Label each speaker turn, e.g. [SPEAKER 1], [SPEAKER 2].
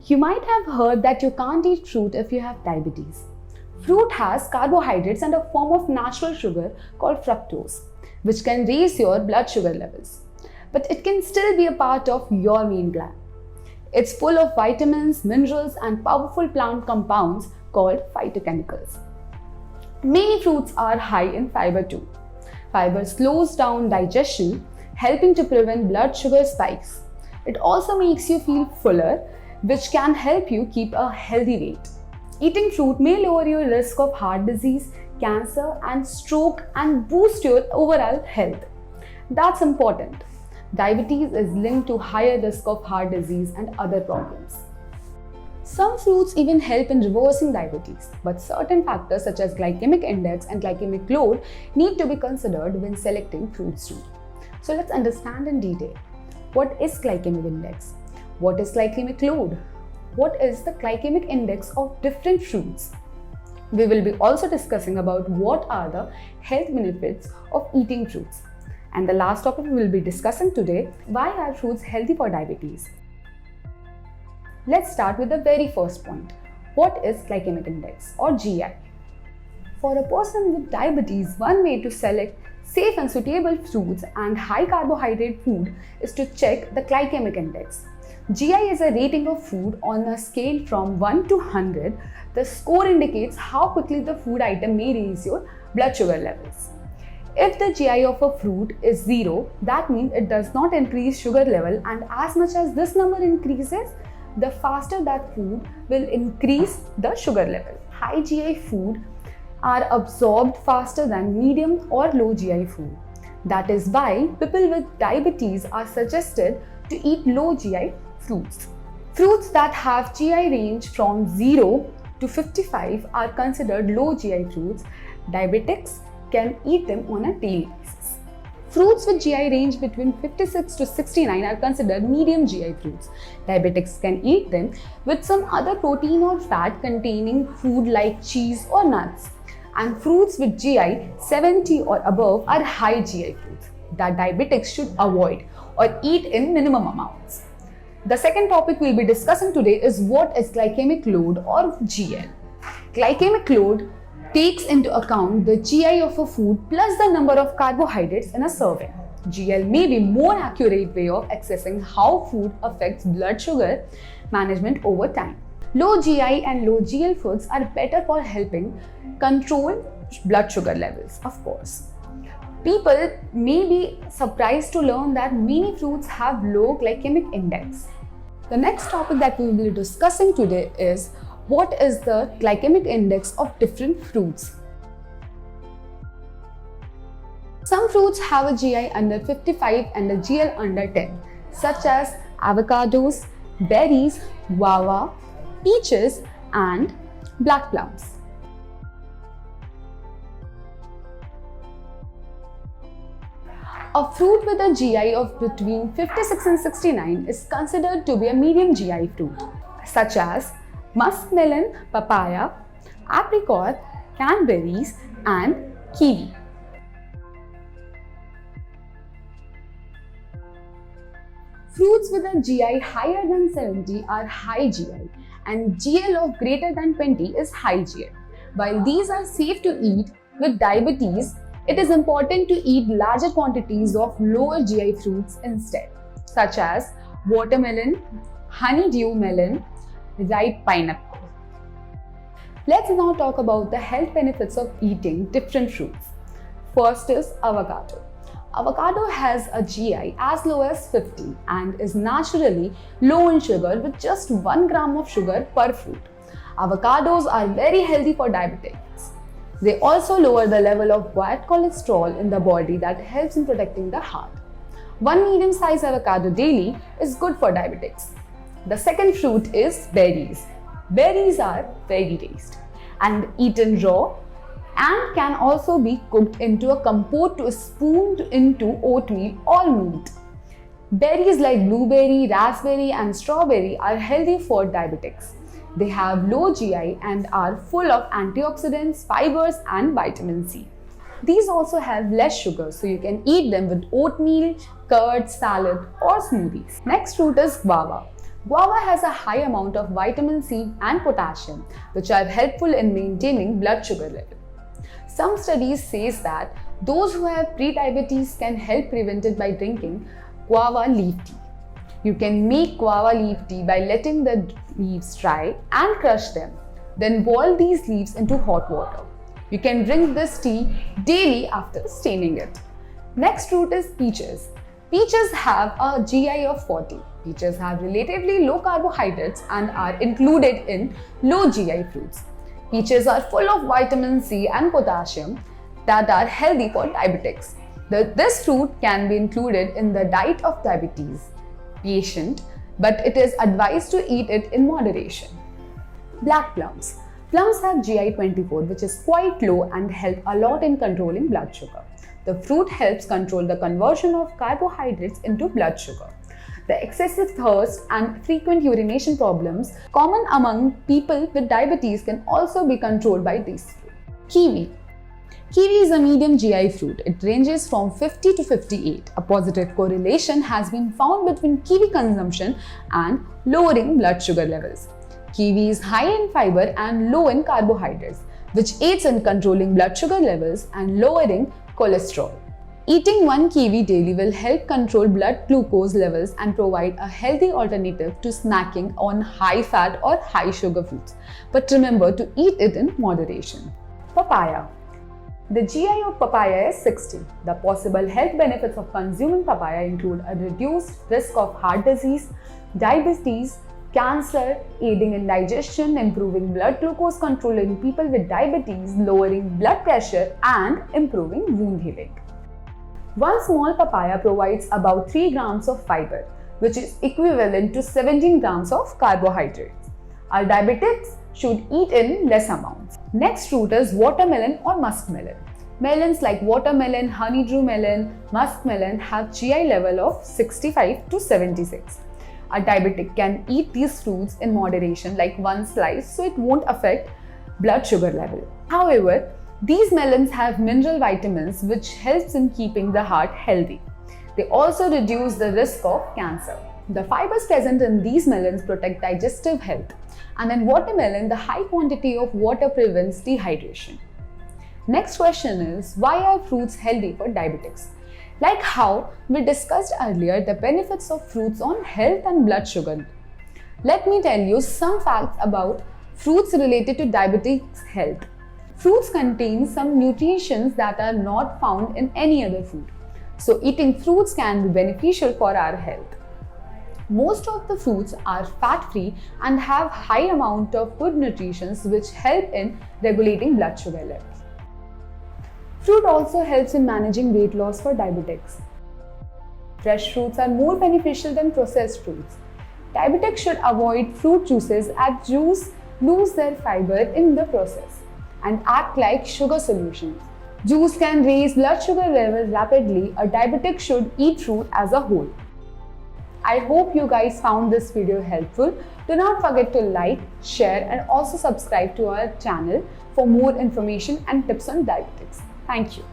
[SPEAKER 1] You might have heard that you can't eat fruit if you have diabetes. Fruit has carbohydrates and a form of natural sugar called fructose, which can raise your blood sugar levels. But it can still be a part of your main gland. It's full of vitamins, minerals, and powerful plant compounds called phytochemicals. Many fruits are high in fiber too. Fiber slows down digestion, helping to prevent blood sugar spikes. It also makes you feel fuller, which can help you keep a healthy weight. Eating fruit may lower your risk of heart disease, cancer, and stroke and boost your overall health. That's important. Diabetes is linked to higher risk of heart disease and other problems. Some fruits even help in reversing diabetes, but certain factors such as glycemic index and glycemic load need to be considered when selecting fruits too. So let's understand in detail. What is glycemic index? What is glycemic load? What is the glycemic index of different fruits? We will be also discussing about what are the health benefits of eating fruits. And the last topic we will be discussing today, why are fruits healthy for diabetes? Let's start with the very first point. What is glycemic index or GI? For a person with diabetes, one way to select safe and suitable fruits and high carbohydrate food is to check the glycemic index. GI is a rating of food on a scale from 1 to 100. The score indicates how quickly the food item may raise your blood sugar levels. If the GI of a fruit is 0, that means it does not increase sugar level, and as much as this number increases, the faster that food will increase the sugar level. High GI food are absorbed faster than medium or low GI food. That is why people with diabetes are suggested to eat low GI fruits. Fruits that have GI range from 0 to 55 are considered low GI fruits. Diabetics can eat them on a daily basis. Fruits with GI range between 56 to 69 are considered medium GI fruits. Diabetics can eat them with some other protein or fat containing food like cheese or nuts. And fruits with GI 70 or above are high GI fruits that diabetics should avoid or eat in minimum amounts. The second topic we'll be discussing today is what is glycemic load or GL. Glycemic load takes into account the GI of a food plus the number of carbohydrates in a serving. GL may be more accurate way of assessing how food affects blood sugar management over time. Low GI and low GL foods are better for helping control blood sugar levels, of course. People may be surprised to learn that many fruits have low glycemic index. The next topic that we will be discussing today is what is the glycemic index of different fruits. Some fruits have a GI under 55 and a GL under 10, such as avocados, berries, guava, peaches, and black plums. A fruit with a GI of between 56 and 69 is considered to be a medium GI fruit, such as muskmelon, papaya, apricot, cranberries, and kiwi. Fruits with a GI higher than 70 are high GI, and GL of greater than 20 is high GI. While these are safe to eat, with diabetes, it is important to eat larger quantities of lower GI fruits instead, such as watermelon, honeydew melon, ripe pineapple. Let's now talk about the health benefits of eating different fruits. First is avocado. Avocado has a GI as low as 50 and is naturally low in sugar with just 1 gram of sugar per fruit. Avocados are very healthy for diabetics. They also lower the level of bad cholesterol in the body that helps in protecting the heart. One medium-sized avocado daily is good for diabetics. The second fruit is berries. Berries are very tasty and eaten raw and can also be cooked into a compote to spooned into oatmeal or meat. Berries like blueberry, raspberry, and strawberry are healthy for diabetics. They have low GI and are full of antioxidants, fibers, and vitamin C. These also have less sugar, so you can eat them with oatmeal, curd, salad, or smoothies. Next fruit is guava. Guava has a high amount of vitamin C and potassium, which are helpful in maintaining blood sugar level. Some studies say that those who have prediabetes can help prevent it by drinking guava leaf tea. You can make guava leaf tea by letting the leaves dry and crush them. Then boil these leaves into hot water. You can drink this tea daily after staining it. Next fruit is peaches. Peaches have a GI of 40. Peaches have relatively low carbohydrates and are included in low GI fruits. Peaches are full of vitamin C and potassium that are healthy for diabetics. This fruit can be included in the diet of diabetes patient, but it is advised to eat it in moderation. Black plums. Plums have GI 24, which is quite low and help a lot in controlling blood sugar. The fruit helps control the conversion of carbohydrates into blood sugar. The excessive thirst and frequent urination problems common among people with diabetes can also be controlled by these fruit. Kiwi. Kiwi is a medium GI fruit. It ranges from 50 to 58. A positive correlation has been found between kiwi consumption and lowering blood sugar levels. Kiwi is high in fiber and low in carbohydrates, which aids in controlling blood sugar levels and lowering cholesterol. Eating one kiwi daily will help control blood glucose levels and provide a healthy alternative to snacking on high fat or high sugar foods. But remember to eat it in moderation. Papaya. The GI of papaya is 60. The possible health benefits of consuming papaya include a reduced risk of heart disease, diabetes, cancer, aiding in digestion, improving blood glucose control in people with diabetes, lowering blood pressure, and improving wound healing. One small papaya provides about 3 grams of fiber, which is equivalent to 17 grams of carbohydrates. Our diabetics should eat in less amounts. Next fruit is watermelon or muskmelon. Melons like watermelon, honeydew melon, muskmelon have GI level of 65 to 76. A diabetic can eat these fruits in moderation, like one slice, so it won't affect blood sugar level. However, these melons have mineral vitamins which helps in keeping the heart healthy. They also reduce the risk of cancer. The fibers present in these melons protect digestive health, and in watermelon, the high quantity of water prevents dehydration. Next question is, why are fruits healthy for diabetics? Like how we discussed earlier the benefits of fruits on health and blood sugar. Let me tell you some facts about fruits related to diabetes health. Fruits contain some nutrients that are not found in any other food. So eating fruits can be beneficial for our health. Most of the fruits are fat-free and have high amount of good nutrition which help in regulating blood sugar levels. Fruit also helps in managing weight loss for diabetics. Fresh fruits are more beneficial than processed fruits. Diabetics should avoid fruit juices as juice lose their fiber in the process and act like sugar solutions. Juice can raise blood sugar levels rapidly. A diabetic should eat fruit as a whole. I hope you guys found this video helpful. Do not forget to like, share and also subscribe to our channel for more information and tips on diabetics. Thank you.